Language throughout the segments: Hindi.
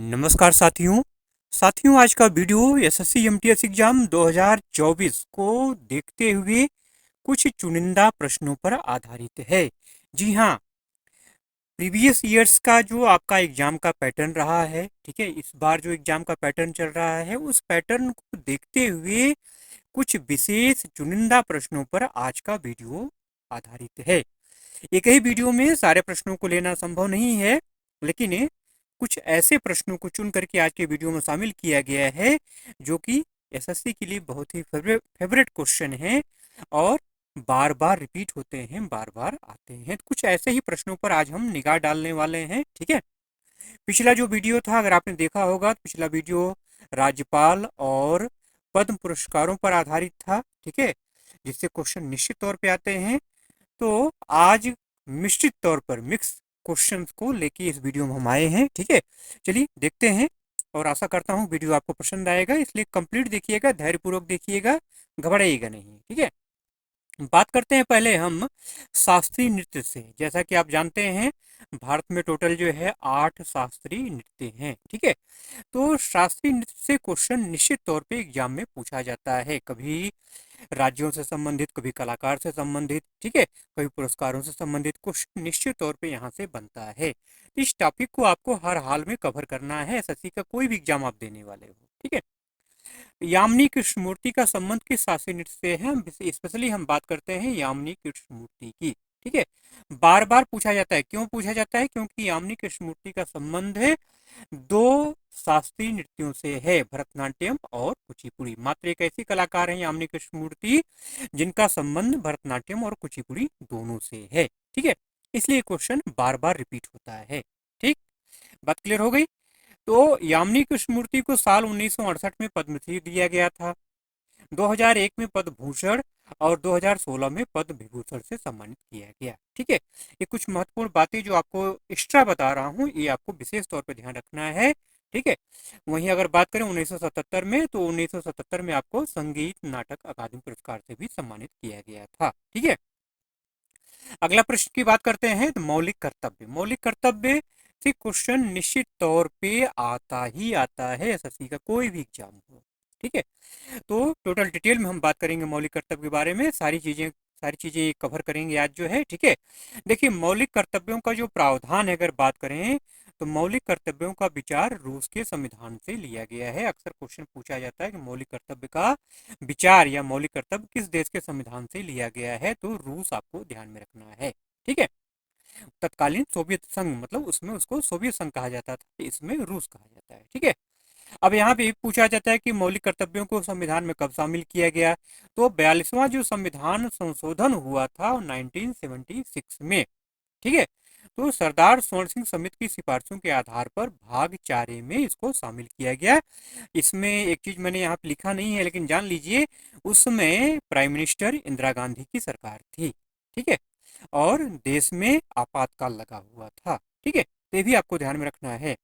नमस्कार साथियों आज का वीडियो एसएससी एमटीएस एग्जाम 2024 को देखते हुए कुछ चुनिंदा प्रश्नों पर आधारित है। जी हाँ, प्रीवियस ईयर्स का जो आपका एग्जाम का पैटर्न रहा है, ठीक है, इस बार जो एग्जाम का पैटर्न चल रहा है उस पैटर्न को देखते हुए कुछ विशेष चुनिंदा प्रश्नों पर आज का वीडियो आधारित है। एक ही वीडियो में सारे प्रश्नों को लेना संभव नहीं है, लेकिन कुछ ऐसे प्रश्नों को चुन करके आज के वीडियो में शामिल किया गया है जो कि एसएससी के लिए बहुत ही फेवरेट क्वेश्चन है और बार बार रिपीट होते हैं, बार बार आते हैं। कुछ ऐसे ही प्रश्नों पर आज हम निगाह डालने वाले हैं, ठीक है। पिछला जो वीडियो था, अगर आपने देखा होगा तो पिछला वीडियो राज्यपाल और पद्म पुरस्कारों पर आधारित था, ठीक है, जिससे क्वेश्चन निश्चित तौर पे आते हैं। तो आज मिश्रित तौर पर मिक्स क्वेश्चंस को लेके इस वीडियो में हम आए हैं, ठीक है। चलिए देखते हैं और आशा करता हूँ वीडियो आपको पसंद आएगा, इसलिए कंप्लीट देखिएगा, धैर्यपूर्वक देखिएगा, घबराइएगा नहीं, ठीक है। बात करते हैं पहले हम शास्त्रीय नृत्य से। जैसा कि आप जानते हैं भारत में टोटल जो है 8 शास्त्रीय नृत्य हैं, ठीक है। तो शास्त्रीय नृत्य से क्वेश्चन निश्चित तौर पे एग्जाम में पूछा जाता है, कभी राज्यों से संबंधित, कभी कलाकार से संबंधित, ठीक है, कभी पुरस्कारों से संबंधित क्वेश्चन निश्चित तौर पे यहाँ से बनता है। इस टॉपिक को आपको हर हाल में कवर करना है, एसएससी का कोई भी एग्जाम आप देने वाले हो, ठीक है। यामिनी कृष्णमूर्ति का संबंध किस शास्त्रीय नृत्य से है? स्पेशली हम बात करते हैं यामिनी कृष्णमूर्ति की, ठीक है। बार बार पूछा जाता है, क्यों पूछा जाता है? क्योंकि यामिनी कृष्णमूर्ति का संबंध है दो शास्त्रीय नृत्यों से है, भरतनाट्यम और कुचिपुड़ी। मात्र एक ऐसी कलाकार है यामिनी कृष्णमूर्ति जिनका संबंध भरतनाट्यम और कुचिपुड़ी दोनों से है, ठीक है। इसलिए क्वेश्चन बार बार रिपीट होता है, ठीक। बात क्लियर हो गई? तो यामिनी कृष्णमूर्ति को साल 1968 में पद्मश्री दिया गया था, 2001 में पद्म भूषण और 2016 में पद्म विभूषण से सम्मानित किया गया, ठीक है। ये कुछ महत्वपूर्ण बातें जो आपको एक्स्ट्रा बता रहा हूँ, ये आपको विशेष तौर पर ध्यान रखना है, ठीक है। वहीं अगर बात करें 1977 में, तो 1977 में आपको संगीत नाटक अकादमी पुरस्कार से भी सम्मानित किया गया था, ठीक है। अगला प्रश्न की बात करते हैं तो मौलिक कर्तव्य। मौलिक कर्तव्य से क्वेश्चन निश्चित तौर पे आता ही आता है, एसएससी का कोई भी एग्जाम हो, ठीक है। तो टोटल डिटेल में हम बात करेंगे मौलिक कर्तव्य के बारे में, सारी चीजें कवर करेंगे आज जो है, ठीक है। देखिए, मौलिक कर्तव्यों का जो प्रावधान है, अगर बात करें तो मौलिक कर्तव्यों का विचार रूस के संविधान से लिया गया है। अक्सर क्वेश्चन पूछा जाता है कि मौलिक कर्तव्य का विचार या मौलिक कर्तव्य किस देश के संविधान से लिया गया है, तो रूस आपको ध्यान में रखना है, ठीक है। तत्कालीन सोवियत संघ, मतलब उसमें उसको सोवियत संघ कहा जाता था, इसमें रूस कहा जाता है, ठीक है। अब यहाँ पे पूछा जाता है कि मौलिक कर्तव्यों को संविधान में कब शामिल किया गया, तो 42वां जो संविधान संशोधन हुआ था 1976 में, ठीक है। तो सरदार स्वर्ण सिंह समिति की सिफारिशों के आधार पर भाग 4 में इसको शामिल किया गया। इसमें एक चीज मैंने यहाँ पे लिखा नहीं है, लेकिन जान लीजिए उसमें प्राइम मिनिस्टर इंदिरा गांधी की सरकार थी, ठीक है, और देश में आपातकाल लगा हुआ था, ठीक है। तो ये भी आपको ध्यान में रखना है।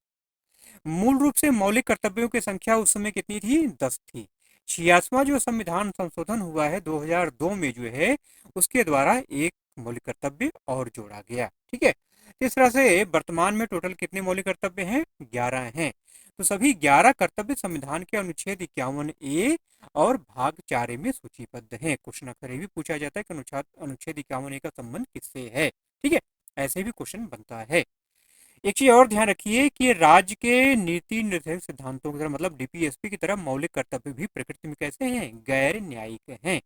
मूल रूप से मौलिक कर्तव्यों की संख्या उस समय कितनी थी? 10 थी। 86वां जो संविधान संशोधन हुआ है 2002 में जो है, उसके द्वारा एक मौलिक कर्तव्य और जोड़ा गया, ठीक है। इस तरह से वर्तमान में टोटल कितने मौलिक कर्तव्य हैं? 11 हैं। तो सभी 11 कर्तव्य संविधान के अनुच्छेद 51A और भाग 4 में सूचीबद्ध हैं। क्वेश्चन अक्सर ये भी पूछा जाता है कि अनुच्छेद 51A का संबंध किससे है, ठीक है। ऐसे भी क्वेश्चन बनता है। एक चीज और ध्यान रखिए कि राज्य के नीति निर्धारित सिद्धांतों की तरह, मतलब डीपीएसपी की तरह मौलिक कर्तव्य भी प्रकृति में कैसे हैं? गैर न्यायिक हैं।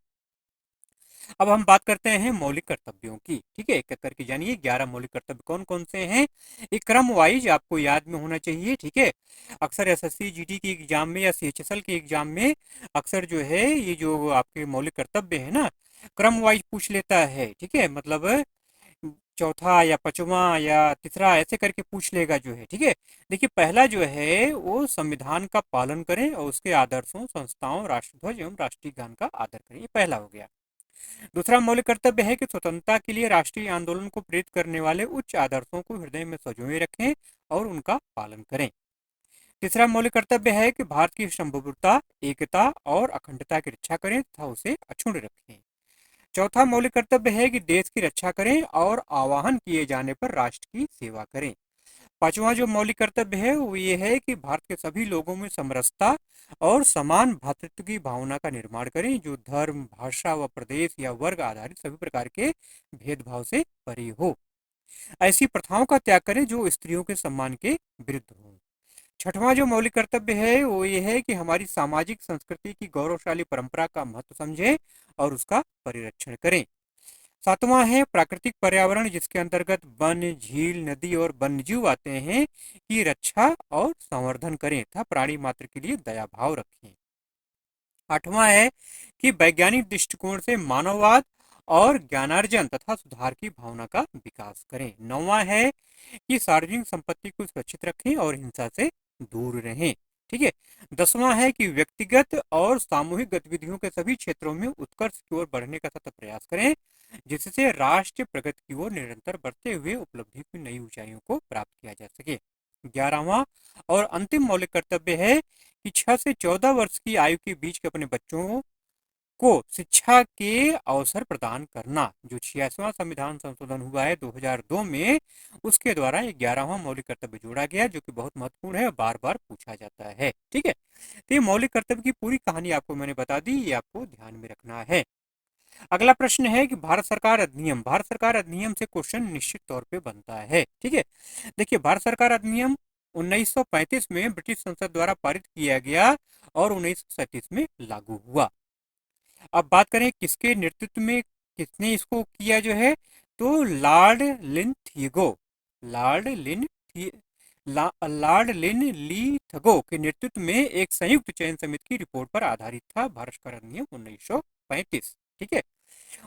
अब हम बात करते हैं मौलिक कर्तव्यों की, ठीक है। एक एक करके जानिए 11 मौलिक कर्तव्य कौन कौन से हैं। एक क्रम वाइज आपको याद में होना चाहिए, ठीक है। अक्सर एसएससी जीडी के एग्जाम में या सीएचएसएल के एग्जाम में अक्सर जो है ये जो आपके मौलिक कर्तव्य है ना, क्रम वाइज पूछ लेता है, ठीक है। मतलब चौथा या पांचवा या तीसरा ऐसे करके पूछ लेगा जो है, ठीक है। देखिए, पहला जो है वो संविधान का पालन करें और उसके आदर्शों, संस्थाओं, राष्ट्रध्वज एवं राष्ट्रीय गान का आदर करें, ये पहला हो गया। दूसरा मौलिक कर्तव्य है कि स्वतंत्रता के लिए राष्ट्रीय आंदोलन को प्रेरित करने वाले उच्च आदर्शों को हृदय में संजोए रखें और उनका पालन करें। तीसरा मौलिक कर्तव्य है कि भारत की संप्रभुता, एकता और अखंडता की रक्षा करें तथा उसे अक्षुण्ण रखें। चौथा मौलिक कर्तव्य है कि देश की रक्षा करें और आह्वान किए जाने पर राष्ट्र की सेवा करें। पांचवा जो मौलिक कर्तव्य है वो ये है कि भारत के सभी लोगों में समरसता और समान भ्रातृत्व की भावना का निर्माण करें, जो धर्म, भाषा व प्रदेश या वर्ग आधारित सभी प्रकार के भेदभाव से परे हो। ऐसी प्रथाओं का त्याग करें जो स्त्रियों के सम्मान के विरुद्ध हो। छठवां जो मौलिक कर्तव्य है वो ये है कि हमारी सामाजिक संस्कृति की गौरवशाली परंपरा का महत्व समझें और उसका परिरक्षण करें। सातवां है प्राकृतिक पर्यावरण, जिसके अंतर्गत वन, झील, नदी और वन्यजीव आते हैं, की रक्षा और संवर्धन करें तथा प्राणी मात्र के लिए दया भाव रखें। आठवां है कि वैज्ञानिक दृष्टिकोण से मानववाद और ज्ञानार्जन तथा सुधार की भावना का विकास करें। नौवां है कि सार्वजनिक संपत्ति को सुरक्षित रखें और हिंसा से दूर रहें। ठीक है। 10वां है कि व्यक्तिगत और सामूहिक गतिविधियों के सभी क्षेत्रों में उत्कर्ष की ओर बढ़ने का सतत प्रयास करें, जिससे राष्ट्र प्रगति की ओर निरंतर बढ़ते हुए उपलब्धि की नई ऊंचाइयों को प्राप्त किया जा सके। 11वां और अंतिम मौलिक कर्तव्य है कि 6 से 14 वर्ष की आयु के बीच के अपने बच्चों को शिक्षा के अवसर प्रदान करना। जो 86वां संविधान संशोधन हुआ है 2002 में, उसके द्वारा 11वां मौलिक कर्तव्य जोड़ा गया, जो कि बहुत महत्वपूर्ण है, बार बार पूछा जाता है। ठीक है। तो ये मौलिक कर्तव्य की पूरी कहानी आपको मैंने बता दी, ये आपको ध्यान में रखना है। अगला प्रश्न है कि भारत सरकार अधिनियम से क्वेश्चन निश्चित तौर पे बनता है। ठीक है। देखिए, भारत सरकार अधिनियम 1935 में ब्रिटिश संसद द्वारा पारित किया गया और 1937 में लागू हुआ। अब बात करें किसके नेतृत्व में, किसने इसको किया जो है, तो लॉर्ड लिन थी, लॉर्ड लिन ली थगो के नेतृत्व में एक संयुक्त चयन समिति की रिपोर्ट पर आधारित था भारत सरकार अधिनियम 1935। ठीक है।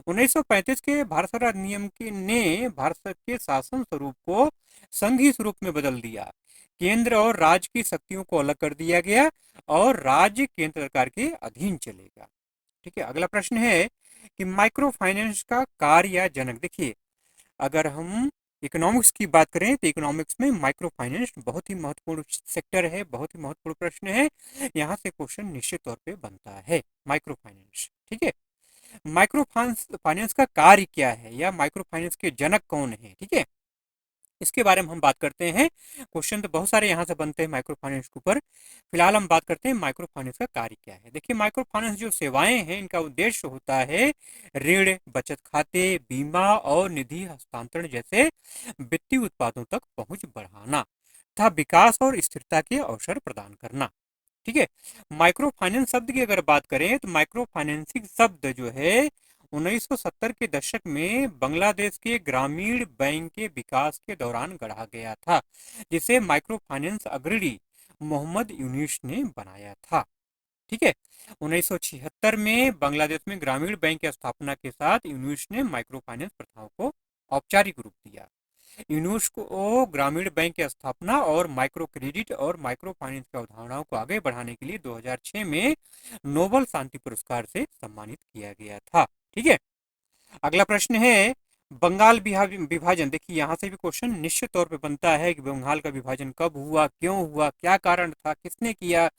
1935 के भारत सरकार अधिनियम ने भारत के शासन स्वरूप को संघीय स्वरूप में बदल दिया। केंद्र और राज्य की शक्तियों को अलग कर दिया गया और राज्य केंद्र सरकार के अधीन चलेगा। ठीक है। अगला प्रश्न है कि माइक्रो फाइनेंस का कार्य या जनक। देखिए, अगर हम इकोनॉमिक्स की बात करें तो इकोनॉमिक्स में माइक्रो फाइनेंस बहुत ही महत्वपूर्ण सेक्टर है, बहुत ही महत्वपूर्ण प्रश्न है। यहाँ से क्वेश्चन निश्चित तौर पे बनता है माइक्रो फाइनेंस। ठीक है। माइक्रो फाइनेंस का कार्य क्या है या माइक्रो फाइनेंस के जनक कौन है, ठीक है, इसके बारे में हम बात करते हैं। क्वेश्चन तो बहुत सारे यहाँ से बनते हैं माइक्रो फाइनेंस के ऊपर। फिलहाल हम बात करते हैं माइक्रो फाइनेंस का कार्य क्या है। देखिए, माइक्रो फाइनेंस जो सेवाएं हैं, इनका उद्देश्य होता है ऋण, बचत खाते, बीमा और निधि हस्तांतरण जैसे वित्तीय उत्पादों तक पहुंच बढ़ाना तथा विकास और स्थिरता के अवसर प्रदान करना। ठीक है। माइक्रो फाइनेंस शब्द की अगर बात करें तो माइक्रो फाइनेंसिंग शब्द जो है 1970 के दशक में बांग्लादेश के ग्रामीण बैंक के विकास के दौरान गढ़ा गया था, जिसे माइक्रो फाइनेंस अग्रणी मोहम्मद यूनुस ने बनाया था। ठीक है। 1976 में बांग्लादेश में ग्रामीण बैंक की स्थापना के साथ यूनुस ने माइक्रो फाइनेंस प्रथाओं को औपचारिक रूप दिया। यूनुस को ग्रामीण बैंक की स्थापना और माइक्रो क्रेडिट और माइक्रो फाइनेंस की अवधारणाओं को आगे बढ़ाने के लिए 2006 में नोबेल शांति पुरस्कार से सम्मानित किया गया था। ठीक है। अगला प्रश्न है बंगाल विभाजन। देखिए, यहाँ से भी क्वेश्चन निश्चित तौर पे बनता है कि बंगाल का विभाजन कब हुआ, क्यों हुआ, क्या कारण था, किसने किया,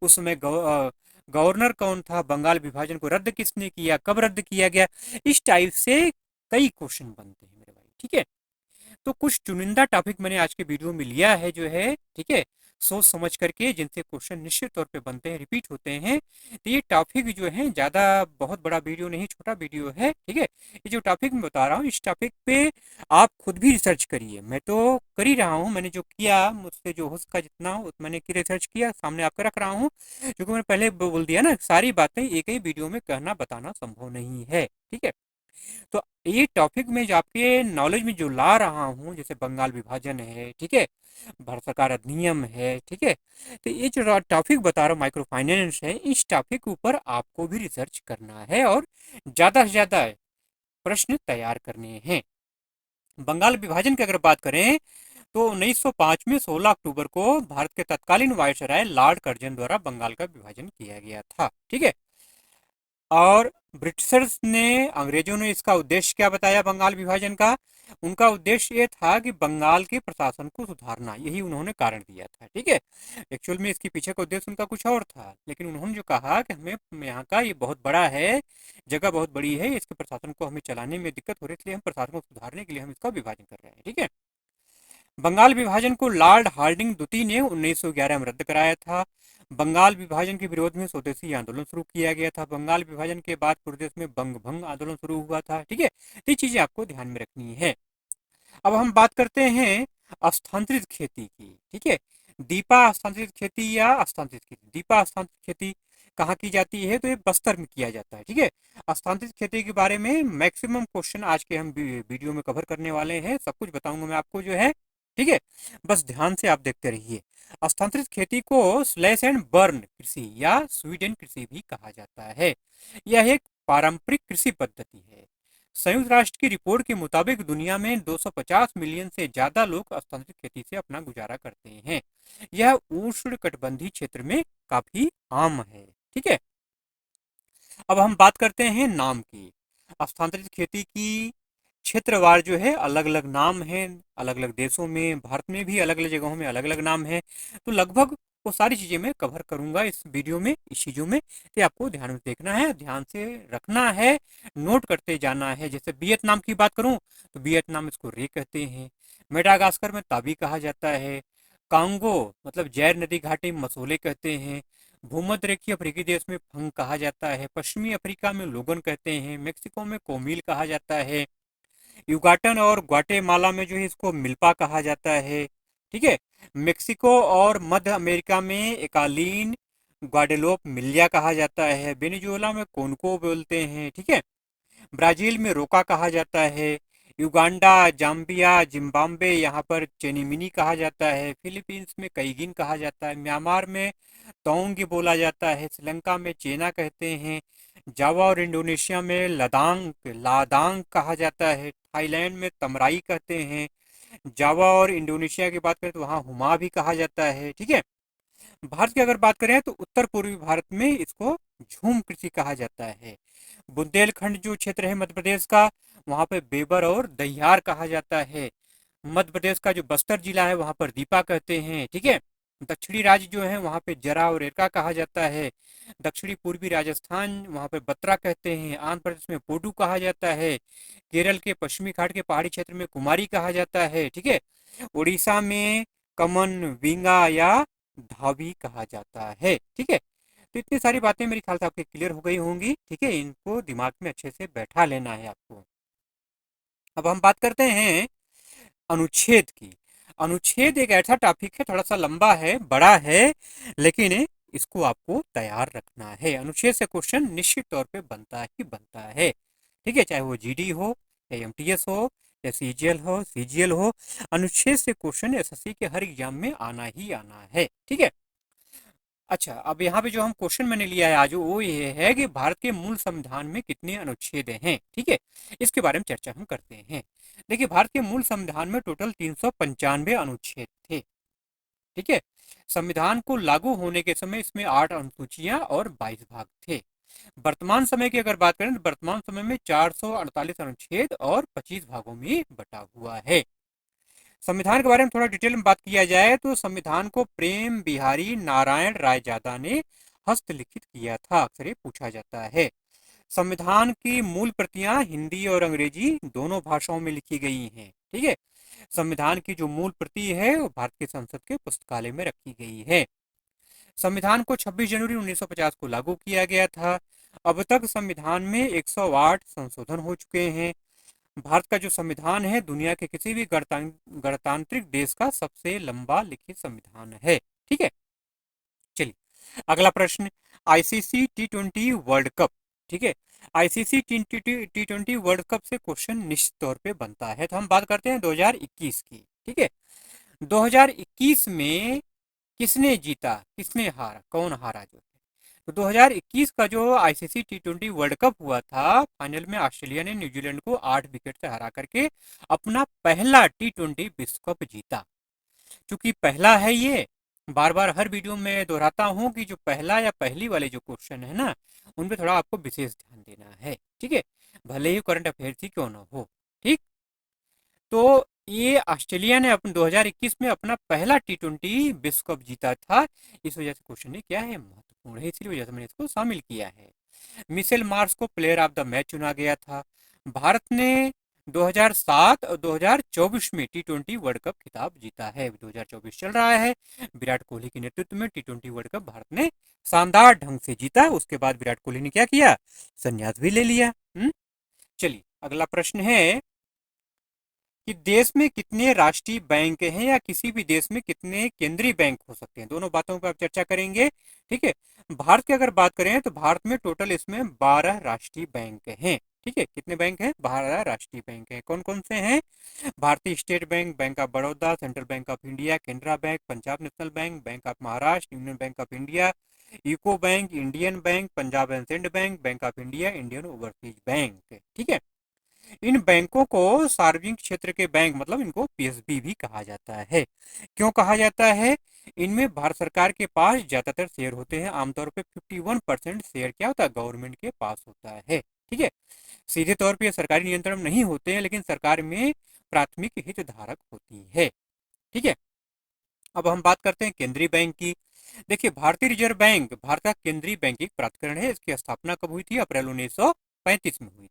उसमें गवर्नर कौन था, बंगाल विभाजन को रद्द किसने किया, कब रद्द किया गया, इस टाइप से कई क्वेश्चन बनते हैं मेरे भाई। ठीक है। तो कुछ चुनिंदा टॉपिक मैंने आज के वीडियो में लिया है जो है, ठीक है, सोच समझ करके, जिनसे क्वेश्चन निश्चित तौर पे बनते हैं, रिपीट होते हैं। तो ये टॉपिक जो है ज़्यादा बहुत बड़ा वीडियो नहीं, छोटा वीडियो है। ठीक है। ये जो टॉपिक मैं बता रहा हूँ, इस टॉपिक पे आप खुद भी रिसर्च करिए। मैं तो कर ही रहा हूँ, मैंने जो किया मुझसे जो हो सका जितना मैंने रिसर्च किया सामने आपको रख रहा हूँ। क्योंकि मैंने पहले बोल दिया ना, सारी बातें एक ही वीडियो में कहना बताना संभव नहीं है। ठीक है। तो ये टॉपिक में जो आपके नॉलेज में जो ला रहा हूँ, जैसे बंगाल विभाजन है, ठीक है, भारत सरकार अधिनियम है, ठीक है, तो ये जो टॉपिक बता रहा हूँ माइक्रो फाइनेंस है, इस टॉपिक के ऊपर आपको भी रिसर्च करना है और ज़्यादा से ज़्यादा प्रश्न तैयार करने हैं। बंगाल विभाजन की अगर बात करें तो 1905 में 16 अक्टूबर को भारत के तत्कालीन वायसराय लॉर्ड कर्जन द्वारा बंगाल का विभाजन किया गया था। ठीक है। और ब्रिटिशर्स ने, अंग्रेजों ने इसका उद्देश्य क्या बताया बंगाल विभाजन का? उनका उद्देश्य ये था कि बंगाल के प्रशासन को सुधारना, यही उन्होंने कारण दिया था। ठीक है। एक्चुअल में इसके पीछे का उद्देश्य उनका कुछ और था, लेकिन उन्होंने जो कहा कि हमें यहाँ का ये बहुत बड़ा है, जगह बहुत बड़ी है, इसके प्रशासन को हमें चलाने में दिक्कत हो रही है, इसलिए हम प्रशासन को सुधारने के लिए हम इसका विभाजन कर रहे हैं। ठीक है। बंगाल विभाजन को लॉर्ड हार्डिंग द्वितीय ने 1911 में रद्द कराया था। बंगाल विभाजन के विरोध में स्वदेशी आंदोलन शुरू किया गया था। बंगाल विभाजन के बाद पूरे देश में बंग भंग आंदोलन शुरू हुआ था। ठीक है, तो ये चीजें आपको ध्यान में रखनी है। अब हम बात करते हैं स्थानांतरित खेती की। ठीक है, दीपा स्थानांतरित खेती या स्थानांतरित खेती, दीपा स्थानांतरित खेती कहाँ की जाती है, तो ये बस्तर में किया जाता है। ठीक है, स्थानांतरित खेती के बारे में मैक्सिमम क्वेश्चन आज के हम वीडियो में कवर करने वाले हैं, सब कुछ बताऊंगा मैं आपको जो है। ठीक है, बस ध्यान से आप देखते रहिए। स्थानांतरित खेती को स्लैश एंड बर्न कृषि या स्वीडन कृषि भी कहा जाता है। यह एक पारंपरिक कृषि पद्धति है। संयुक्त राष्ट्र की रिपोर्ट के मुताबिक दुनिया में 250 मिलियन से ज्यादा लोग स्थानांतरित खेती से अपना गुजारा करते हैं। यह उष्णकटिबंधीय क्षेत्र में काफी आम है। ठीक है, अब हम बात करते हैं नाम की। स्थानांतरित खेती की क्षेत्रवार जो है अलग अलग नाम है, अलग अलग देशों में, भारत में भी अलग अलग जगहों में अलग अलग नाम है। तो लगभग वो सारी चीजें मैं कवर करूंगा इस वीडियो में, इस चीजों में। तो आपको ध्यान में देखना है, ध्यान से रखना है, नोट करते जाना है। जैसे वियतनाम की बात करूं तो वियतनाम इसको रे कहते हैं। मेडागास्कर में ताबी कहा जाता है। कांगो मतलब जैर नदी घाटी मसोले कहते हैं। भूमध्य रेखीय अफ्रीकी देश में फंग कहा जाता है। पश्चिमी अफ्रीका में लोगन कहते हैं। मेक्सिको में कोमिल कहा जाता है। युगाटन और ग्वाटेमाला में जो है इसको मिल्पा कहा जाता है। ठीक है, मेक्सिको और मध्य अमेरिका में एकालीन ग्वाडेलोप मिलिया कहा जाता है। वेनेजुएला में कोनको बोलते हैं। ठीक है, ब्राजील में रोका कहा जाता है। युगांडा, जाम्बिया, जिम्बाब्वे यहाँ पर चेनीमिनी कहा जाता है। फिलीपींस में कईगिन कहा जाता है। म्यांमार में तोंग बोला जाता है। श्रीलंका में चेना कहते हैं। जावा और इंडोनेशिया में लदांग लादांग कहा जाता है। थाईलैंड में तमराई कहते हैं। जावा और इंडोनेशिया की बात करें तो वहाँ हुमा भी कहा जाता है। ठीक है, भारत की अगर बात करें तो उत्तर पूर्वी भारत में इसको झूम कृषि कहा जाता है। बुंदेलखंड जो क्षेत्र है मध्य प्रदेश का, वहाँ पे बेबर और दहियार कहा जाता है। मध्य प्रदेश का जो बस्तर जिला है वहाँ पर दीपा कहते हैं। ठीक है, दक्षिणी राज्य जो है वहाँ पे जरा और एरका कहा जाता है। दक्षिणी पूर्वी राजस्थान वहाँ पे बत्रा कहते हैं। आंध्र प्रदेश में पोडू कहा जाता है। केरल के पश्चिमी घाट के पहाड़ी क्षेत्र में कुमारी कहा जाता है। ठीक है, उड़ीसा में कमन विंगा या धावी कहा जाता है। ठीक है, तो इतनी सारी बातें मेरे ख्याल से आपके क्लियर हो गई होंगी। ठीक है, इनको दिमाग में अच्छे से बैठा लेना है आपको। अब हम बात करते हैं अनुच्छेद की। अनुच्छेद एक ऐसा टॉपिक है, थोड़ा सा लंबा है, बड़ा है, लेकिन इसको आपको तैयार रखना है। अनुच्छेद से क्वेश्चन निश्चित तौर पे बनता ही बनता है। ठीक है, चाहे वो जीडी हो या एमटीएस हो या सीजीएल हो, सीजीएल हो, अनुच्छेद से क्वेश्चन एसएससी के हर एग्जाम में आना ही आना है। ठीक है, अच्छा, अब यहाँ पे जो हम क्वेश्चन मैंने लिया है आज वो ये है कि भारत के मूल संविधान में कितने अनुच्छेद हैं। ठीक है, इसके बारे में चर्चा हम करते हैं। देखिए, भारत के मूल संविधान में टोटल 395 अनुच्छेद थे। ठीक है, संविधान को लागू होने के समय इसमें 8 अनुसूचियां और 22 भाग थे। वर्तमान समय की अगर बात करें तो वर्तमान समय में 448 अनुच्छेद और 25 भागों में बटा हुआ है। संविधान के बारे में थोड़ा डिटेल में बात किया जाए तो संविधान को प्रेम बिहारी नारायण रायजादा ने हस्तलिखित किया था, अक्सर ये पूछा जाता है। संविधान की मूल प्रतियां हिंदी और अंग्रेजी दोनों भाषाओं में लिखी गई हैं। ठीक है, संविधान की जो मूल प्रति है वो भारत की संसद के पुस्तकालय में रखी गई है। संविधान को 26 जनवरी 1950 को लागू किया गया था। अब तक संविधान में 108 संशोधन हो चुके हैं। भारत का जो संविधान है दुनिया के किसी भी गणतांत्रिक देश का सबसे लंबा लिखित संविधान है। ठीक है, चलिए अगला प्रश्न, आईसीसी टी20 वर्ल्ड कप। ठीक है, आईसीसी टी20 वर्ल्ड कप से क्वेश्चन निश्चित तौर पे बनता है। तो हम बात करते हैं 2021 की। ठीक है, 2021 में किसने जीता, किसने हारा, कौन हारा जो है, तो 2021 का जो आईसीसी टी20 वर्ल्ड कप हुआ था, फाइनल में ऑस्ट्रेलिया ने न्यूजीलैंड को 8 विकेट से हरा करके अपना पहला टी20 विश्व कप जीता। चूंकि पहला है ये, बार बार हर वीडियो में दोहराता हूं कि जो पहला या पहली वाले जो क्वेश्चन है ना, उनपे थोड़ा आपको विशेष ध्यान देना है। ठीक है, भले ही करंट अफेयर ही क्यों ना हो। ठीक, तो ये ऑस्ट्रेलिया ने अपन 2021 में अपना पहला टी20 विश्व कप जीता था। इस वजह से क्वेश्चन ने क्या है, महत्वपूर्ण है, इसी वजह से मैंने इसको शामिल किया है। मिशेल मार्श को प्लेयर ऑफ द मैच चुना गया था। भारत ने 2007 और 2024 में T20 वर्ल्ड कप खिताब जीता है। 2024 चल रहा है, विराट कोहली के नेतृत्व में T20 वर्ल्ड कप भारत ने शानदार ढंग से जीता। उसके बाद विराट कोहली ने क्या किया, संन्यास भी ले लिया। चलिए अगला प्रश्न है कि देश में कितने राष्ट्रीय बैंक हैं या किसी भी देश में कितने केंद्रीय बैंक हो सकते हैं, दोनों बातों पर आप चर्चा करेंगे। ठीक है, भारत की अगर बात करें तो भारत में टोटल इसमें 12 राष्ट्रीय बैंक हैं। ठीक है, कितने बैंक हैं, 12 राष्ट्रीय बैंक हैं। कौन कौन से हैं, Bharatiya State Bank, Bank of Baroda, Central Bank of India, Canara Bank, Punjab National Bank, Bank of Maharashtra, Union Bank of India, UCO Bank, Indian Bank, Punjab and Sindh Bank, Bank of India, Indian Overseas Bank. ठीक है, इन बैंकों को सार्वजनिक क्षेत्र के बैंक मतलब इनको पीएसबी भी कहा जाता है। क्यों कहा जाता है, इनमें भारत सरकार के पास ज्यादातर शेयर होते हैं। आमतौर पे 51% शेयर क्या होता है, गवर्नमेंट के पास होता है। ठीक है, सीधे तौर पे सरकारी नियंत्रण नहीं होते हैं, लेकिन सरकार में प्राथमिक हितधारक होती है। ठीक है, अब हम बात करते हैं केंद्रीय बैंक की। देखिए, भारतीय रिजर्व बैंक भारत का केंद्रीय बैंकिंग प्राधिकरण है। इसकी स्थापना कब हुई थी, अप्रैल 1935 में हुई थी।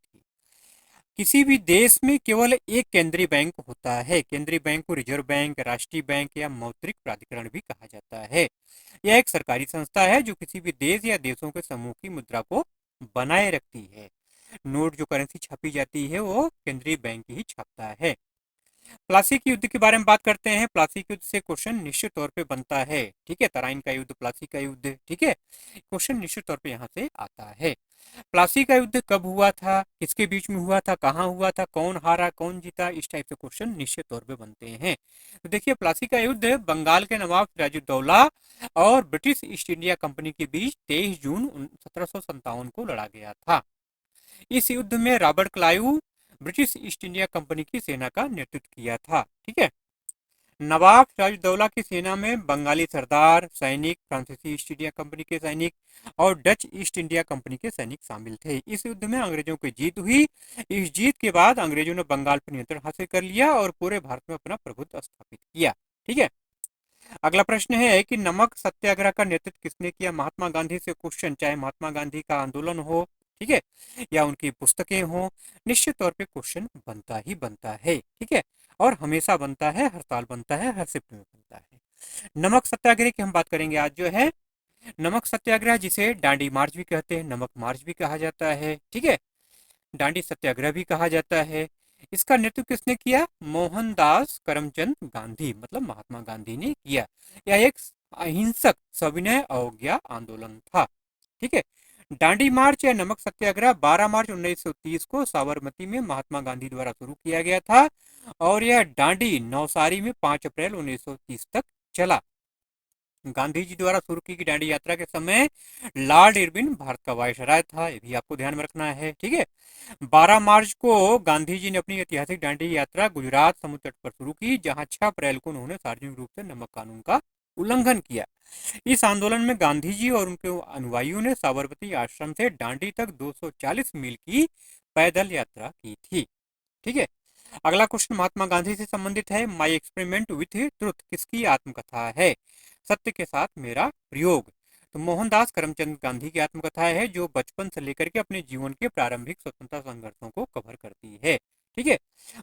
किसी भी देश में केवल एक केंद्रीय बैंक होता है। केंद्रीय बैंक को रिजर्व बैंक, राष्ट्रीय बैंक या मौद्रिक प्राधिकरण भी कहा जाता है। यह एक सरकारी संस्था है जो किसी भी देश या देशों के समूह की मुद्रा को बनाए रखती है। नोट जो करेंसी छापी जाती है वो केंद्रीय बैंक ही छापता है। प्लासी के युद्ध के बारे में बात करते हैं। प्लासी के युद्ध से क्वेश्चन निश्चित तौर पे बनता है। ठीक है, तराइन का युद्ध, प्लासी का युद्ध। ठीक है, क्वेश्चन निश्चित तौर पे यहाँ से आता है। प्लासी का युद्ध कब हुआ था, किसके बीच में हुआ था, कहाँ हुआ था, कौन हारा कौन जीता, इस टाइप से क्वेश्चन निश्चित तौर पे बनते हैं। तो देखिए, प्लासी का युद्ध बंगाल के नवाब सिराजुद्दौला और ब्रिटिश ईस्ट इंडिया कंपनी के बीच 23 जून 1757 को लड़ा गया था। इस युद्ध में Robert Clive British east India company की सेना का नेतृत्व किया था। ठीक है, नवाब सिराजुद्दौला की सेना में बंगाली सरदार, सैनिक, फ्रांसीसी ईस्ट इंडिया कंपनी के सैनिक और डच ईस्ट इंडिया कंपनी के सैनिक शामिल थे। इस युद्ध में अंग्रेजों की जीत हुई। इस जीत के बाद अंग्रेजों ने बंगाल पर नियंत्रण हासिल कर लिया और पूरे भारत में अपना प्रभुत्व स्थापित किया। ठीक है, अगला प्रश्न है कि नमक सत्याग्रह का नेतृत्व किसने किया। महात्मा गांधी से क्वेश्चन, चाहे महात्मा गांधी का आंदोलन हो, ठीक है, या उनकी पुस्तकें हो, निश्चित तौर पे क्वेश्चन बनता ही बनता है। ठीक है, और हमेशा बनता है, हर साल बनता है, हर शिफ्ट में बनता है। नमक सत्याग्रह की हम बात करेंगे आज जो है। नमक सत्याग्रह जिसे डांडी मार्च भी कहते हैं, नमक मार्च भी कहा जाता है। ठीक है, डांडी सत्याग्रह भी कहा जाता है। इसका नेतृत्व किसने किया, मोहनदास करमचंद गांधी मतलब महात्मा गांधी ने किया। यह एक अहिंसक सविनय अवज्ञा आंदोलन था। ठीक है, डांडी मार्च या नमक सत्याग्रह 12 मार्च 1930 को साबरमती में महात्मा गांधी द्वारा शुरू किया गया था और यह डांडी नवसारी में 5 अप्रैल 1930 तक चला। गांधी जी द्वारा शुरू की गई डांडी यात्रा के समय लॉर्ड इरविन भारत का वायसराय था, ये भी आपको ध्यान में रखना है। ठीक है, 12 मार्च को गांधी जी ने अपनी ऐतिहासिक डांडी यात्रा गुजरात समुद्र तट पर शुरू की, जहां 6 अप्रैल को उन्होंने सार्वजनिक रूप से नमक कानून का उल्लंघन किया। इस आंदोलन में गांधी जी और उनके अनुयायियों ने साबरमती आश्रम से डांडी तक 240 मील की पैदल यात्रा की थी। ठीक है, अगला क्वेश्चन महात्मा गांधी से संबंधित है। माई एक्सपेरिमेंट विथ ट्रुथ किसकी आत्मकथा है, सत्य के साथ मेरा प्रयोग। तो मोहनदास करमचंद गांधी की आत्मकथा है जो बचपन से लेकर के अपने जीवन के प्रारंभिक स्वतंत्रता संघर्षों को कवर करती है। ठीक है,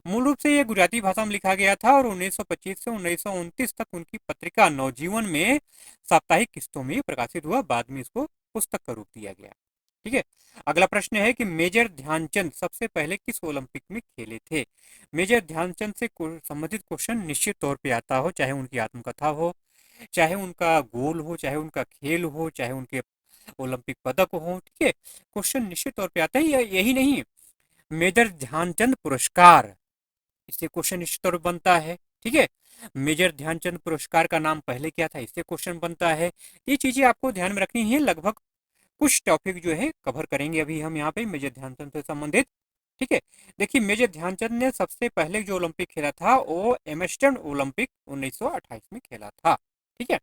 मूल रूप से यह गुजराती भाषा में लिखा गया था और 1925 से 1929 तक उनकी पत्रिका नवजीवन में साप्ताहिक किस्तों में प्रकाशित हुआ। बाद में इसको पुस्तक का रूप दिया गया। ठीक है, अगला प्रश्न है कि मेजर ध्यानचंद सबसे पहले किस ओलंपिक में खेले थे। मेजर ध्यानचंद से संबंधित क्वेश्चन निश्चित तौर पे आता हो, चाहे उनकी आत्मकथा हो, चाहे उनका गोल हो, चाहे उनका खेल हो, चाहे उनके ओलंपिक पदक हो। ठीक है, क्वेश्चन निश्चित तौर पे आता है। यही नहीं, मेजर ध्यानचंद पुरस्कार, इससे क्वेश्चन निश्चित तौर पर बनता है। ठीक है, मेजर ध्यानचंद पुरस्कार का नाम पहले क्या था, इससे क्वेश्चन बनता है। ये चीजें आपको ध्यान में रखनी है। लगभग कुछ टॉपिक जो है कवर करेंगे अभी हम यहाँ पे मेजर ध्यानचंद से संबंधित। ठीक है, देखिए मेजर ध्यानचंद ने सबसे पहले जो ओलंपिक खेला था वो एम्स्टर्डम ओलंपिक 1928 में खेला था। ठीक है,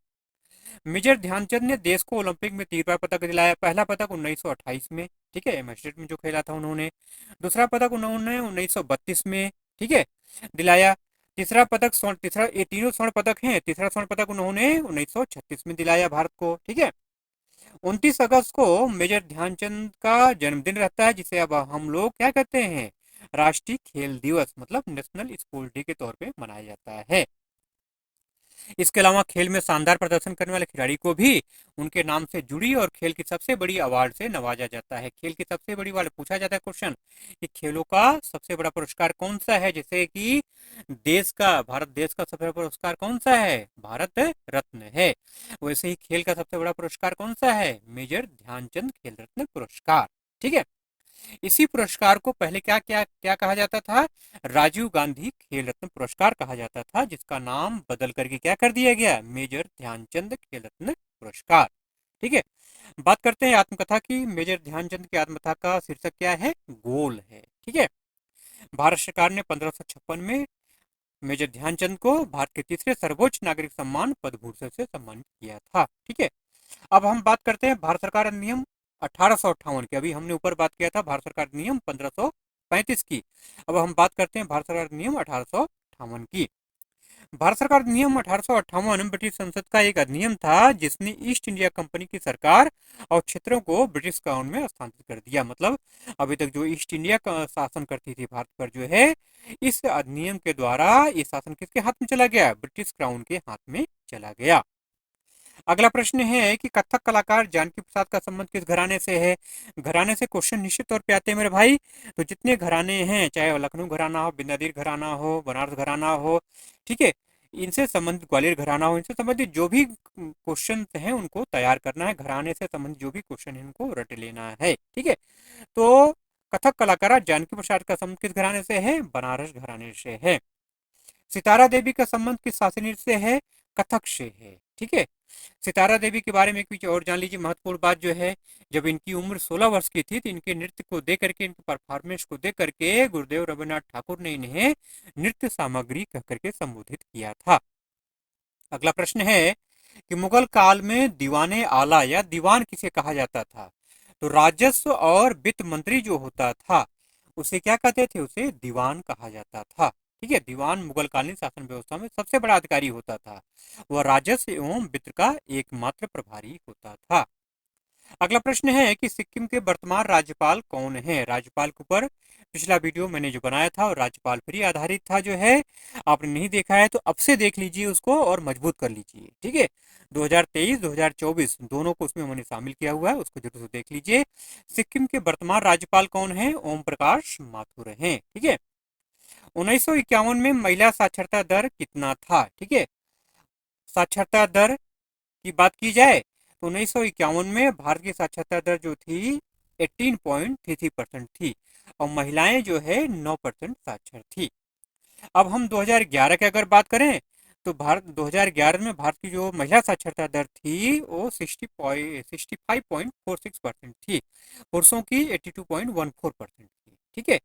मेजर ध्यानचंद ने देश को ओलंपिक में 3 बार पदक दिलाया। पहला पदक 1928 में, ठीक है, एम्स्टर्डम में जो खेला था उन्होंने। दूसरा पदक उन्होंने 1932 में, ठीक है, दिलाया। तीसरा पदक तीसरा, ये तीनों स्वर्ण पदक हैं। तीसरा स्वर्ण पदक उन्होंने 1936 में दिलाया भारत को। ठीक है, 29 अगस्त को मेजर ध्यानचंद का जन्मदिन रहता है, जिसे अब हम लोग क्या कहते हैं, राष्ट्रीय खेल दिवस मतलब नेशनल स्पोर्ट डे के तौर पे मनाया जाता है। इसके अलावा खेल में शानदार प्रदर्शन करने वाले खिलाड़ी को भी उनके नाम से जुड़ी और खेल की सबसे बड़ी अवार्ड से नवाजा जाता है। खेल की सबसे बड़ी अवार्ड पूछा जाता है क्वेश्चन कि खेलों का सबसे बड़ा पुरस्कार कौन सा है, जैसे कि देश का, भारत देश का सबसे बड़ा पुरस्कार कौन सा है, भारत रत्न है। वैसे ही खेल का सबसे बड़ा पुरस्कार कौन सा है, मेजर ध्यानचंद खेल रत्न पुरस्कार। ठीक है। इसी पुरस्कार को पहले क्या क्या क्या कहा जाता था, राजीव गांधी खेल रत्न पुरस्कार कहा जाता था, जिसका नाम बदल करके क्या कर दिया गया, मेजर ध्यानचंद खेल रत्न पुरस्कार। ठीक है। बात करते हैं आत्मकथा की। मेजर ध्यानचंद की आत्मकथा का शीर्षक क्या है, गोल है। ठीक है। भारत सरकार ने 1556 में मेजर ध्यानचंद को भारत के तीसरे सर्वोच्च नागरिक सम्मान पद्म भूषण से सम्मानित किया था। ठीक है। अब हम बात करते हैं भारत सरकार अधिनियम 1858 की। अभी हमने ऊपर बात किया था भारत सरकार अधिनियम 1535 की। अब हम बात करते हैं भारत सरकार अधिनियम 1858 की। भारत सरकार अधिनियम 1858 ब्रिटिश संसद का एक अधिनियम था जिसने ईस्ट इंडिया कंपनी की सरकार और क्षेत्रों को ब्रिटिश क्राउन में हस्तांतरित कर दिया। मतलब अभी तक जो ईस्ट इंडिया का शासन करती थी भारत पर जो है, इस अधिनियम के द्वारा ये शासन किसके हाथ में चला गया, ब्रिटिश क्राउन के हाथ में चला गया। अगला प्रश्न है कि कथक कलाकार जानकी प्रसाद का संबंध किस घराने से है। घराने से क्वेश्चन निश्चित तौर पे आते हैं मेरे भाई। तो जितने घराने हैं, चाहे वो लखनऊ घराना हो, बिंदादिर घराना हो, बनारस घराना हो, ठीक है, इनसे संबंधित ग्वालियर घराना हो, इनसे संबंधित जो भी क्वेश्चन हैं उनको तैयार करना है। घराने से संबंधित जो भी क्वेश्चन है उनको रट लेना है। ठीक है। तो कथक कलाकार जानकी प्रसाद का संबंध किस घराने से है, बनारस घराने से है। सितारा देवी का संबंध किस शासनी से है, कथक से है। ठीक है। सितारा देवी के बारे में कुछ और जान लीजिए। महत्वपूर्ण बात जो है, जब इनकी उम्र 16 वर्ष की थी तो इनके नृत्य को देख करके, इनके परफॉर्मेंस को देख करके गुरुदेव रविन्द्रनाथ ठाकुर ने इन्हें नृत्य सामग्री कह करके संबोधित किया था। अगला प्रश्न है कि मुगल काल में दीवाने आला या दीवान किसे कहा जाता था। तो राजस्व और वित्त मंत्री जो होता था उसे क्या कहते थे, उसे दीवान कहा जाता था। ठीक है। दीवान मुगल कालीन शासन व्यवस्था में सबसे बड़ा अधिकारी होता था। वह राजस्व एवं वित्त का एकमात्र प्रभारी होता था। अगला प्रश्न है कि सिक्किम के वर्तमान राज्यपाल कौन है। राज्यपाल के ऊपर पिछला वीडियो मैंने जो बनाया था और राज्यपाल पर ही आधारित था जो है, आपने नहीं देखा है तो अब से देख लीजिए उसको और मजबूत कर लीजिए। ठीक है। 2023 2024 दोनों को उसमें मैंने शामिल किया हुआ है, उसको जरूर से देख लीजिए। सिक्किम के वर्तमान राज्यपाल कौन है, ओम प्रकाश माथुर हैं। ठीक है। 1951 में महिला साक्षरता दर कितना था। ठीक है। साक्षरता दर की बात की जाए तो 1951 में भारत की साक्षरता दर जो थी 18.33% थी और महिलाएं जो है 9% साक्षर थी। अब हम 2011 की अगर बात करें तो भारत 2011 में भारत की जो महिला साक्षरता दर थी वो 65.46% थी, पुरुषों की 82.14% थी। ठीक है।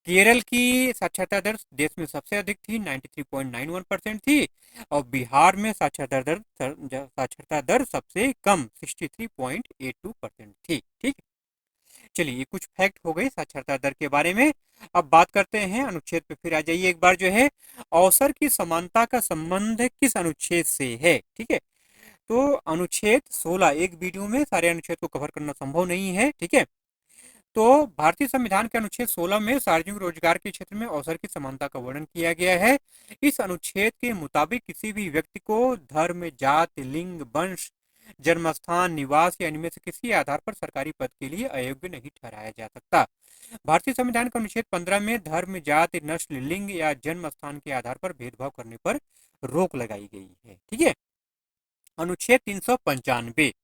केरल की साक्षरता दर देश में सबसे अधिक थी, 93.91% थी और बिहार में साक्षरता दर सबसे कम 63.82% थी। ठीक। चलिए, ये कुछ फैक्ट हो गई साक्षरता दर के बारे में। अब बात करते हैं अनुच्छेद पे, फिर आ जाइए एक बार जो है, अवसर की समानता का संबंध किस अनुच्छेद से है। ठीक है। तो अनुच्छेद 16, एक वीडियो में सारे अनुच्छेद को कवर करना संभव नहीं है। ठीक है। तो भारतीय संविधान के अनुच्छेद 16 में सार्वजनिक रोजगार के क्षेत्र में अवसर की समानता का वर्णन किया गया है। इस अनुच्छेद के मुताबिक किसी भी व्यक्ति को धर्म, जाति, लिंग, वंश, जन्मस्थान, निवास या इनमें से किसी आधार पर सरकारी पद के लिए अयोग्य नहीं ठहराया जा सकता। भारतीय संविधान के अनुच्छेद 15 में धर्म, जाति, नस्ल, लिंग या जन्म स्थान के आधार पर भेदभाव करने पर रोक लगाई गई है। ठीक है। अनुच्छेद 395,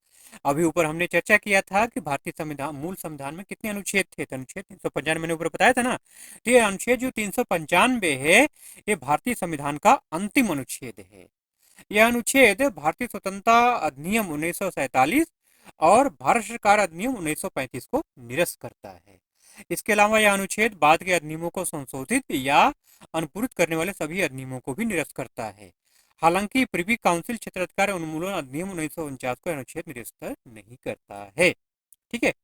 अभी ऊपर हमने चर्चा किया था कि भारतीय संविधान, मूल संविधान में कितने अनुच्छेद थे, तो अनुच्छेद 395 मैंने ऊपर बताया था ना। तो ये अनुच्छेद जो 395 है ये भारतीय संविधान का अंतिम अनुच्छेद है। यह अनुच्छेद भारतीय स्वतंत्रता अधिनियम 1947 और भारत सरकार अधिनियम 1935 को निरस्त करता है। इसके अलावा यह अनुच्छेद बाद के अधिनियमों को संशोधित या अनुपूरित करने वाले सभी अधिनियमों को भी निरस्त करता है। हालांकि प्रिवी काउंसिल क्षेत्राधिकार उन्मूलन अधिनियम 1949 को अनुच्छेद निरस्त नहीं करता है। ठीक है।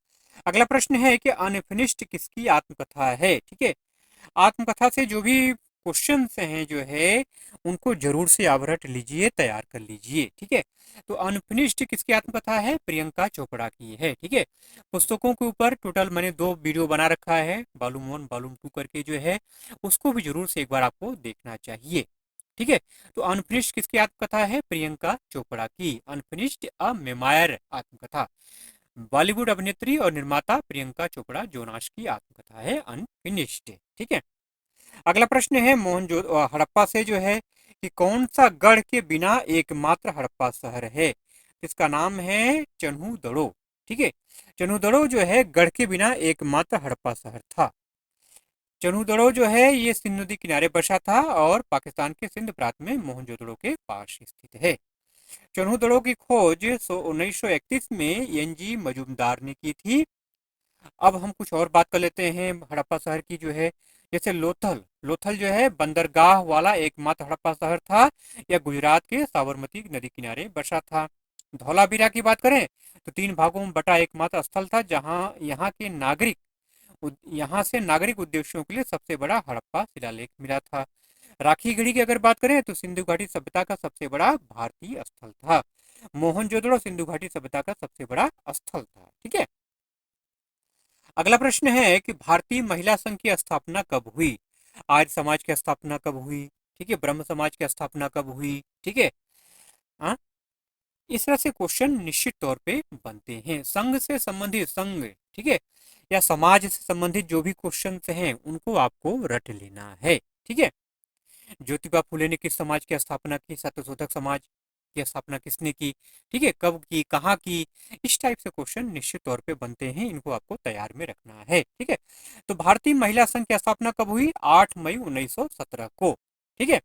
अगला प्रश्न है कि अनफिनिश्ड किसकी आत्मकथा है। ठीक है। आत्मकथा से जो भी क्वेश्चन हैं जो है उनको जरूर से आप रट लीजिए, तैयार कर लीजिए। ठीक है, तो अनफिनिश्ड किसकी आत्मकथा है? प्रियंका चोपड़ा की है। ठीक है, पुस्तकों के ऊपर टोटल मैंने 2 वीडियो बना रखा है, वॉल्यूम 1 वॉल्यूम 2 करके जो है, उसको भी जरूर से एक बार आपको देखना चाहिए। ठीक है, तो अनफिनिश्ड किसकी आत्मकथा है? प्रियंका चोपड़ा की। अनफिनिश्ड अ मेमायर आत्मकथा, बॉलीवुड अभिनेत्री और निर्माता प्रियंका चोपड़ा जोनास की आत्मकथा है अनफिनिश्ड। ठीक है, अगला प्रश्न है हड़प्पा से जो है कि कौन सा गढ़ के बिना एकमात्र हड़प्पा शहर है? इसका नाम है चन्हूदड़ो। ठीक है, चन्हूदड़ो जो है गढ़ के बिना एकमात्र हड़प्पा शहर था। चन्हूदड़ो जो है ये सिंधु नदी किनारे बसा था और पाकिस्तान के सिंध प्रांत में मोहनजोदड़ो के पास स्थित है। चन्हूदड़ो की खोज 1931 में एन.जी. मजूमदार ने की थी। अब हम कुछ और बात कर लेते हैं हड़प्पा शहर की जो है, जैसे लोथल। लोथल जो है बंदरगाह वाला एकमात्र हड़प्पा शहर था। यह गुजरात के साबरमती नदी किनारे बसा था। धौलावीरा की बात करें तो 3 भागों में बटा एकमात्र स्थल था जहां यहाँ से नागरिक उद्देश्यों के लिए सबसे बड़ा हड़प्पा शिलालेख मिला था। राखीगढ़ी की अगर बात करें तो सिंधु घाटी सभ्यता का सबसे बड़ा भारतीय स्थल था। मोहनजोदड़ो सिंधु घाटी सभ्यता का सबसे बड़ा स्थल था। ठीक है, अगला प्रश्न है कि भारतीय महिला संघ की स्थापना कब हुई? आर्य समाज की स्थापना कब हुई? ठीक है, ब्रह्म समाज की स्थापना कब हुई? ठीक है, हाँ, इस तरह से क्वेश्चन निश्चित तौर पे बनते हैं। संघ से संबंधित संघ, ठीक है, या समाज से संबंधित जो भी क्वेश्चन हैं उनको आपको रट लेना है। ठीक है, ज्योतिबा फुले ने किस समाज की स्थापना की? सत्यशोधक समाज की स्थापना किसने की? ठीक है, कब की, कहाँ की? इस टाइप से क्वेश्चन निश्चित तौर पे बनते हैं, इनको आपको तैयार में रखना है। ठीक है, तो भारतीय महिला संघ की स्थापना कब हुई? 8 मई 1917 को। ठीक है,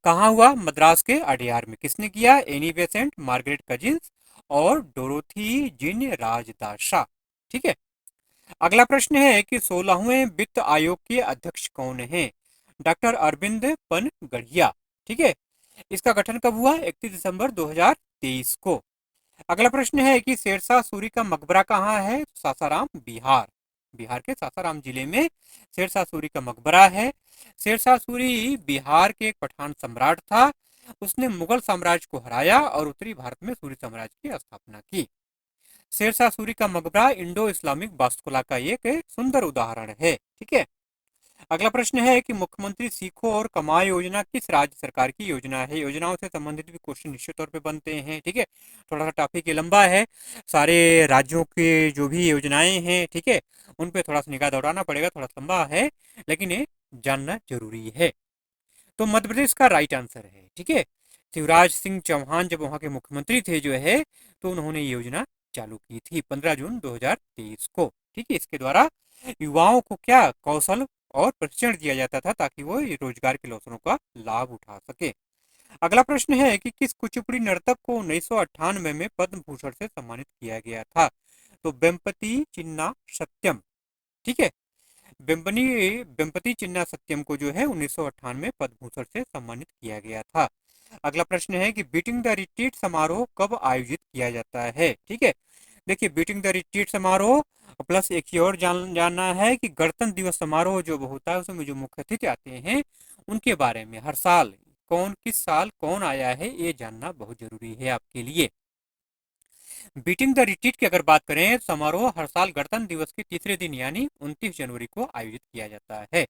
कहाँ हुआ? मद्रास के अडयार में। किसने किया? एनी बेसेंट, मार्गरेट कजिन्स और डोरोथी जिन राजदासा। ठीक है, अगला प्रश्न है कि 16वें वित्त आयोग के अध्यक्ष कौन है? डॉक्टर अरविंद पनगढ़िया। ठीक है, इसका गठन कब हुआ? 31 दिसंबर 2023 को। अगला प्रश्न है कि शेरशाह सूरी का मकबरा कहाँ है? सासाराम, बिहार। बिहार के सासाराम जिले में शेरशाह सूरी का मकबरा है। शेरशाह सूरी बिहार के एक पठान सम्राट था। उसने मुगल साम्राज्य को हराया और उत्तरी भारत में सूरी साम्राज्य की स्थापना की। शेरशाह सूरी का मकबरा इंडो इस्लामिक वास्तुकला का एक सुंदर उदाहरण है। ठीक है, अगला प्रश्न है कि मुख्यमंत्री सीखो और कमाओ योजना किस राज्य सरकार की योजना है? योजनाओं से संबंधित भी क्वेश्चन निश्चित तौर पे बनते हैं। ठीक है, थोड़ा सा टॉपिक ये लंबा है, सारे राज्यों के जो भी योजनाएं हैं, ठीक है, उन पे थोड़ा सा निगाह दौड़ाना पड़ेगा, थोड़ा लंबा है लेकिन ये जानना जरूरी है। तो मध्य प्रदेश का राइट आंसर है। ठीक है, शिवराज सिंह चौहान जब वहां के मुख्यमंत्री थे जो है, तो उन्होंने ये योजना चालू की थी 15 जून 2023 को। ठीक है, इसके द्वारा युवाओं को क्या कौशल और प्रशिक्षण दिया जाता था ताकि वो रोजगार के अवसरों का लाभ उठा सके। अगला प्रश्न है कि किस कुचिपुड़ी नर्तक को 1998 में पद्म भूषण से सम्मानित किया गया था? तो वेम्पति चिन्ना सत्यम। ठीक है, वेम्पति चिन्ना सत्यम को जो है 1998 में पद्म भूषण से सम्मानित किया गया था। अगला प्रश्न है कि बीटिंग द रिट्रीट समारोह कब आयोजित किया जाता है? ठीक है, देखिए बीटिंग द रिट्रीट समारोह प्लस एक ही और जानना है कि गणतंत्र दिवस समारोह जो होता है उसमें जो मुख्य अतिथि आते हैं उनके बारे में हर साल कौन, किस साल कौन आया है, ये जानना बहुत जरूरी है आपके लिए। बीटिंग द रिट्रीट की अगर बात करें, समारोह हर साल गणतंत्र दिवस के तीसरे दिन यानी 29 जनवरी को आयोजित किया जाता है।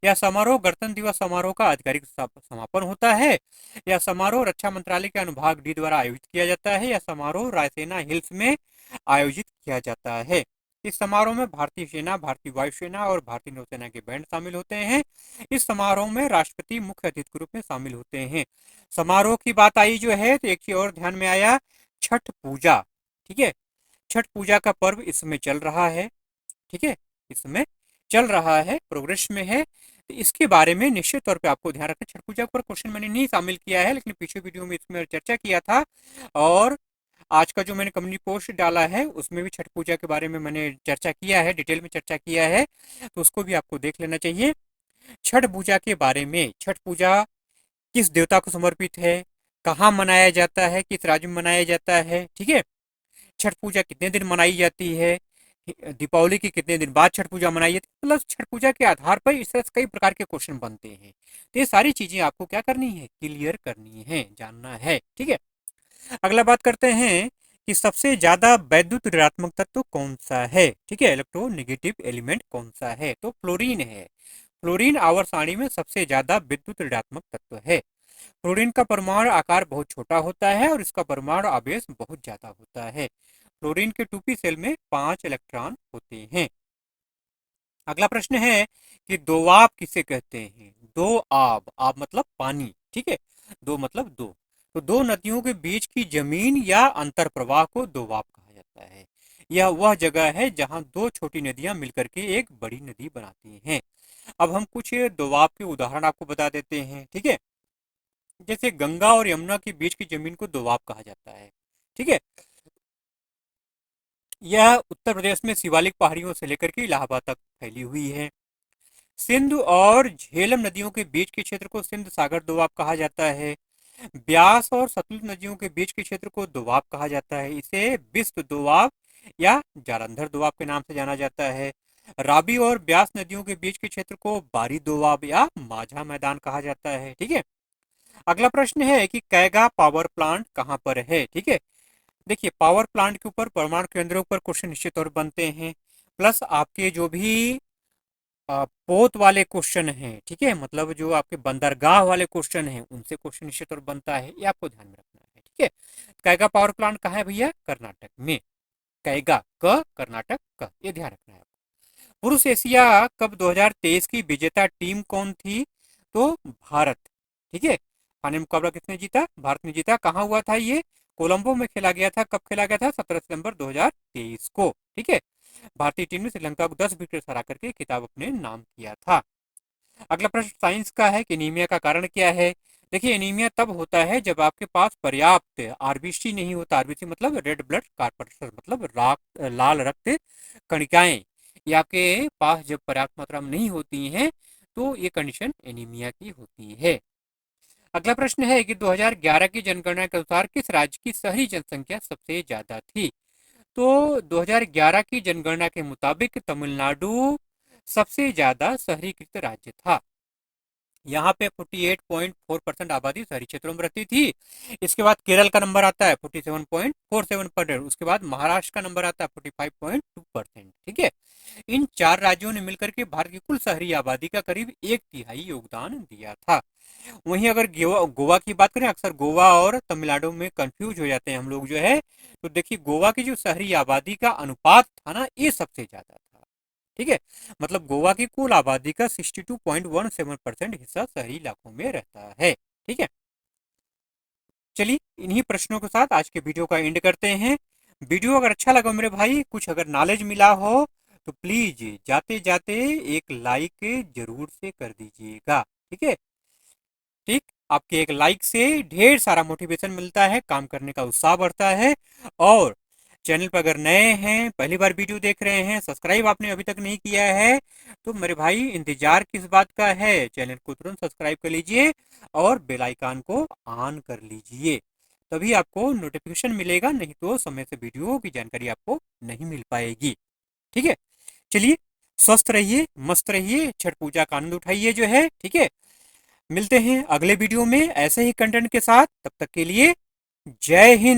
यह समारोह गणतंत्र दिवस समारोह का आधिकारिक समापन होता है। यह समारोह रक्षा मंत्रालय के अनुभाग डी द्वारा आयोजित किया जाता है। यह समारोह रायसेना हिल्स में आयोजित किया जाता है। इस समारोह में भारतीय सेना, भारतीय वायुसेना और भारतीय नौसेना के बैंड शामिल होते हैं। इस समारोह में राष्ट्रपति मुख्य अतिथि के रूप में शामिल होते हैं। समारोह की बात आई जो है तो एक चीज और ध्यान में आया, छठ पूजा। ठीक है, छठ पूजा का पर्व इस समय चल रहा है। ठीक है, इस समय चल रहा है, प्रोग्रेस में है, तो इसके बारे में निश्चित तौर पे आपको ध्यान रखना। छठ पूजा पर क्वेश्चन मैंने नहीं शामिल किया है लेकिन पिछले वीडियो में इसमें चर्चा किया था और आज का जो मैंने कम्युनिटी पोस्ट डाला है उसमें भी छठ पूजा के बारे में मैंने चर्चा किया है, डिटेल में चर्चा किया है, तो उसको भी आपको देख लेना चाहिए। छठ पूजा के बारे में, छठ पूजा किस देवता को समर्पित है, कहाँ मनाया जाता है, किस राज्य में मनाया जाता है, ठीक है, छठ पूजा कितने दिन मनाई जाती है, दीपावली के कितने दिन बाद छठ पूजा मनाई जाती है, मतलब छठ पूजा के आधार पर इस तरह से कई प्रकार के क्वेश्चन बनते हैं। तो ये सारी चीजें आपको क्या करनी है, क्लियर करनी है, जानना है। ठीक है, अगला बात करते हैं कि सबसे ज्यादा वैद्युत ऋणात्मक तत्व कौन सा है। ठीक है, इलेक्ट्रोनेगेटिव एलिमेंट कौन सा है, तो फ्लोरीन है। फ्लोरीन आवर्त सारणी में सबसे ज्यादा विद्युत ऋणात्मक तत्व है। फ्लोरीन का परमाणु आकार बहुत छोटा होता है और इसका परमाणु आवेश बहुत ज्यादा होता है। फ्लोरीन के 2p सेल में 5 इलेक्ट्रॉन होते हैं। अगला प्रश्न है कि दोआब किसे कहते हैं। दो आब, आब मतलब पानी। ठीक है, दो मतलब दो, तो दो नदियों के बीच की जमीन या अंतर प्रवाह को दोआब कहा जाता है। यह वह जगह है जहां दो छोटी नदियां मिलकर के एक बड़ी नदी बनाती हैं। अब हम कुछ दोआब के उदाहरण आपको बता देते हैं। ठीक है, जैसे गंगा और यमुना के बीच की जमीन को दोआब कहा जाता है। ठीक है, यह उत्तर प्रदेश में शिवालिक पहाड़ियों से लेकर के इलाहाबाद तक फैली हुई है। सिंध और झेलम नदियों के बीच के क्षेत्र को सिंध सागर दोआब कहा जाता है। ब्यास और सतलुज नदियों के बीच के क्षेत्र को दोआब कहा जाता है। इसे बिस्त दोआब या जालंधर दोआब के नाम से जाना जाता है। राबी और ब्यास नदियों के बीच के क्षेत्र को बारी दोआब या माझा मैदान कहा जाता है। ठीक है, अगला प्रश्न है कि कैगा पावर प्लांट कहाँ पर है। ठीक है, देखिए पावर प्लांट के ऊपर, परमाणु केंद्रों पर क्वेश्चन निश्चित तौर पर बनते हैं, प्लस आपके जो भी पोत वाले क्वेश्चन हैं, ठीक है, मतलब जो आपके बंदरगाह वाले क्वेश्चन हैं, उनसे क्वेश्चन निश्चित तौर बनता है, ये आपको ध्यान में रखना है। ठीक है, कैगा पावर प्लांट कहाँ है भैया, कर्नाटक में। कैगा क, कर्नाटक क, ये ध्यान रखना है। पुरुष एशिया कप 2023 की विजेता टीम कौन थी, तो भारत। ठीक है, फाइनल मुकाबला किसने जीता, भारत ने जीता। कहाँ हुआ था ये, कोलंबो में खेला गया था। कब खेला गया था, 17 सितंबर 2023 को। ठीक है, भारतीय टीम ने श्रीलंका को 10 विकेट हरा करके खिताब अपने नाम किया था। अगला प्रश्न साइंस का है कि एनीमिया का कारण क्या है। देखिए एनीमिया तब होता है जब आपके पास पर्याप्त आरबीसी नहीं होता। आरबीसी मतलब रेड ब्लड कॉर्पस्कल्स, मतलब लाल रक्त कणिकाएं, ये आपके पास जब पर्याप्त मात्रा में नहीं होती हैं तो ये कंडीशन एनीमिया की होती है। अगला प्रश्न है कि 2011 की जनगणना के अनुसार किस राज्य की शहरी जनसंख्या सबसे ज्यादा थी। तो 2011 की जनगणना के मुताबिक तमिलनाडु सबसे ज्यादा शहरीकृत राज्य था। यहाँ पे 48.4% आबादी शहरी क्षेत्रों में रहती थी। इसके बाद केरल का नंबर आता है 47.47%। उसके बाद महाराष्ट्र का नंबर आता है 45.2%। ठीक है, इन चार राज्यों ने मिलकर के भारत की कुल शहरी आबादी का करीब 1/3 योगदान दिया था। वहीं अगर गोवा की बात करें, अक्सर गोवा और तमिलनाडु में कंफ्यूज हो जाते हैं हम लोग जो है, तो देखिए गोवा की जो शहरी आबादी का अनुपात था ना, ये सबसे ज्यादा था। ठीक है, मतलब गोवा की कुल आबादी का 62.17% हिस्सा शहरी इलाकों में रहता है। ठीक है, चलिए इन्हीं प्रश्नों के साथ आज के वीडियो का एंड करते हैं। वीडियो अगर अच्छा लगा मेरे भाई, कुछ अगर नॉलेज मिला हो तो प्लीज जाते जाते एक लाइक जरूर से कर दीजिएगा। ठीक है, ठीक, आपके एक लाइक से ढेर सारा मोटिवेशन मिलता है, काम करने का उत्साह बढ़ता है। और चैनल पर अगर नए हैं, पहली बार वीडियो देख रहे हैं, सब्सक्राइब आपने अभी तक नहीं किया है, तो मेरे भाई इंतजार किस बात का है, चैनल को तुरंत सब्सक्राइब कर लीजिए और बेल आइकन को ऑन कर लीजिए, तभी आपको नोटिफिकेशन मिलेगा, नहीं तो समय से वीडियो की जानकारी आपको नहीं मिल पाएगी। ठीक है, चलिए स्वस्थ रहिए, मस्त रहिए, छठ पूजा का आनंद उठाइए जो है। ठीक है, मिलते हैं अगले वीडियो में ऐसे ही कंटेंट के साथ, तब तक के लिए जय हिंद।